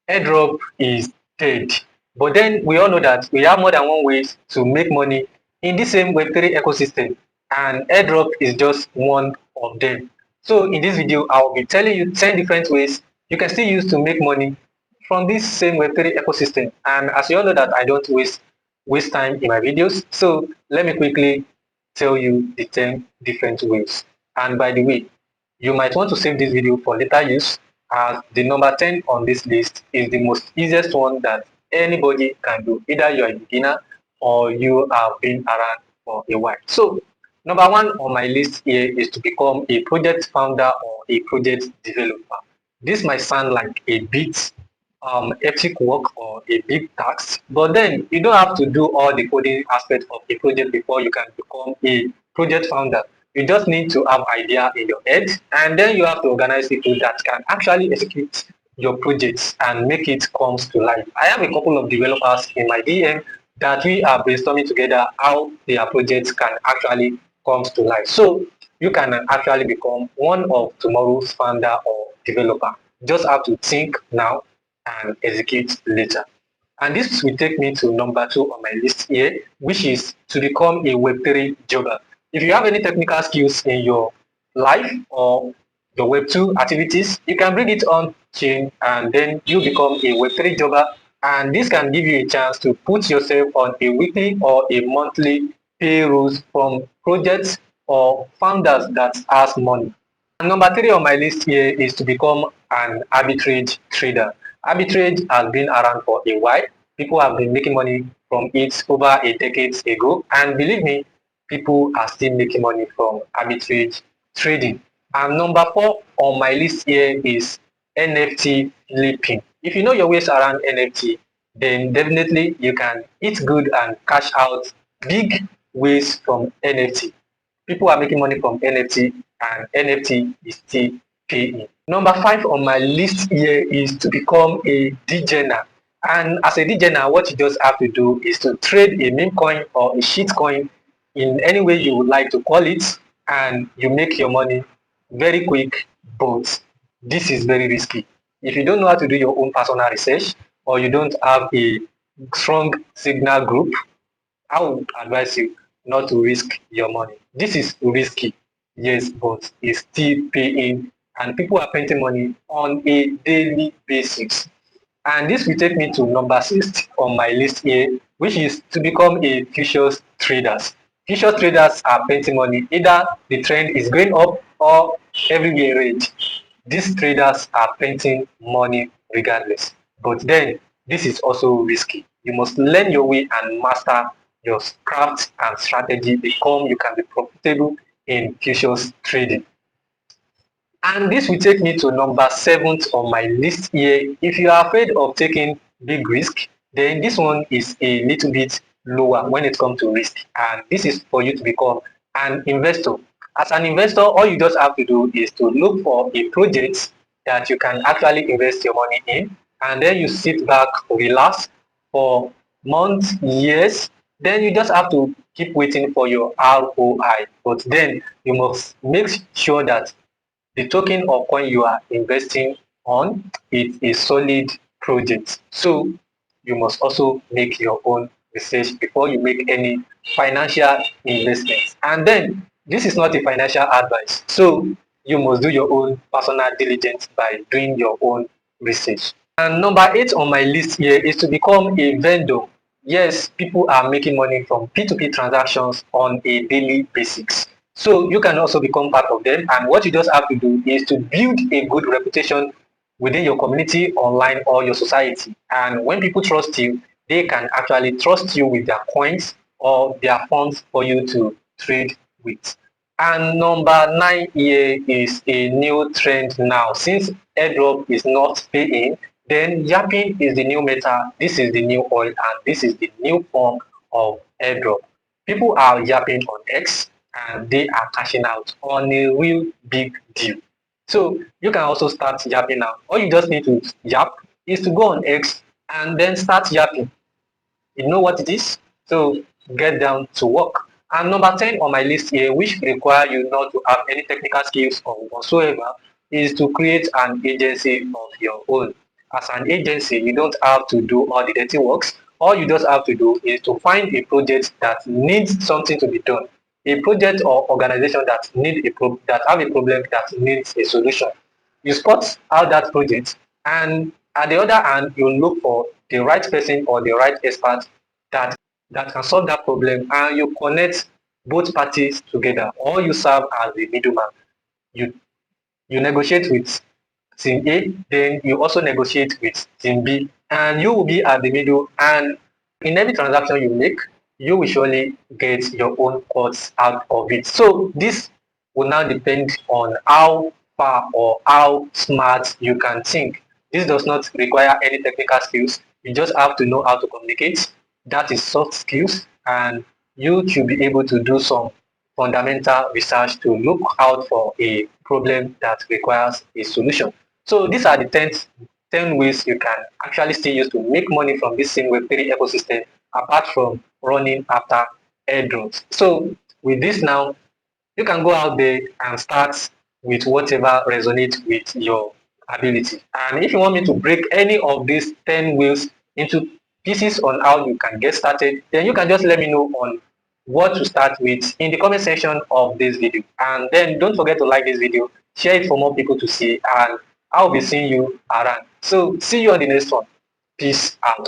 Airdrop is dead. But then we all know that we have more than one ways to make money in the same Web3 ecosystem, and Airdrop is just one of them. So in this video, I'll be telling you 10 different ways you can still use to make money from this same Web3 ecosystem. And as you all know that I don't waste time in my videos, so let me quickly tell you the 10 different ways. And by the way, you might want to save this video for later use, as the number 10 on this list is the most easiest one that anybody can do. Either you are a beginner or you have been around for a while. So number 1 on my list here is to become a project founder or a project developer. This might sound like a bit ethic work or a big task, but then you don't have to do all the coding aspect of a project before you can become a project founder. You just need to have idea in your head, and then you have to organize people that can actually execute your projects and make it comes to life. I have a couple of developers in my DM that we are brainstorming together how their projects can actually comes to life. So you can actually become one of tomorrow's founder or developer. Just have to think now and execute later. And this will take me to number 2 on my list here, which is to become a Web3 jobber. If you have any technical skills in your life or your Web2 activities, you can bring it on chain and then you become a Web3 jobber. And this can give you a chance to put yourself on a weekly or a monthly payrolls from projects or founders that has money. And number 3 on my list here is to become an arbitrage trader. Arbitrage has been around for a while. People have been making money from it over a decade ago, and believe me, people are still making money from arbitrage trading. And number 4 on my list here is NFT flipping. If you know your ways around NFT, then definitely you can eat good and cash out big ways from NFT. People are making money from NFT, and NFT is still paying. Number 5 on my list here is to become a degener. And as a degener, what you just have to do is to trade a meme coin or a shit coin in any way you would like to call it, and you make your money very quick, but this is very risky. If you don't know how to do your own personal research, or you don't have a strong signal group, I would advise you not to risk your money. This is risky, yes, but it's still paying, and people are paying money on a daily basis. And this will take me to number 6 on my list here, which is to become a futures traders. Futures traders are paying money, either the trend is going up or everywhere red. These traders are printing money regardless. But then this is also risky. You must learn your way and master your craft and strategy before you can be profitable in futures trading. And this will take me to number 7 on my list here. If you are afraid of taking big risk, then this one is a little bit lower when it comes to risk. And this is for you to become an investor. As an investor, all you just have to do is to look for a project that you can actually invest your money in. And then you sit back, relax for months, years. Then you just have to keep waiting for your ROI. But then you must make sure that the token or coin you are investing on is a solid project. So you must also make your own research before you make any financial investments. And then this is not a financial advice. So you must do your own personal diligence by doing your own research. And number 8 on my list here is to become a vendor. Yes, people are making money from P2P transactions on a daily basis. So you can also become part of them. And what you just have to do is to build a good reputation within your community, online, or your society. And when people trust you, they can actually trust you with their coins or their funds for you to trade with. And number 9 here is a new trend now. Since airdrop is not paying, then yapping is the new meta, this is the new oil, and this is the new form of airdrop. People are yapping on X, and they are cashing out on a real big deal. So you can also start yapping now. All you just need to yap is to go on X and then start yapping. You know what it is? So get down to work. And number 10 on my list here, which require you not to have any technical skills or whatsoever, is to create an agency of your own. as an agency, you don't have to do all the dirty works. All you just have to do is to find a project that needs something to be done, a project or organization that that have a problem that needs a solution. You spot out that project, and at the other hand, you look for the right person or the right expert that can solve that problem, and you connect both parties together, or you serve as the middleman. You negotiate with team A, then you also negotiate with team B, and you will be at the middle. And in every transaction you make, you will surely get your own cuts out of it. So this will now depend on how far or how smart you can think. This does not require any technical skills. You just have to know how to communicate. That is soft skills, and you should be able to do some fundamental research to look out for a problem that requires a solution. So these are the 10 ways you can actually still use to make money from this same Web3 ecosystem apart from running after airdrops. So with this now, you can go out there and start with whatever resonates with your ability. And if you want me to break any of these 10 ways into pieces on how you can get started, then you can just let me know on what to start with in the comment section of this video. And then don't forget to like this video, share it for more people to see, and I'll be seeing you around. So see you on the next one. Peace out.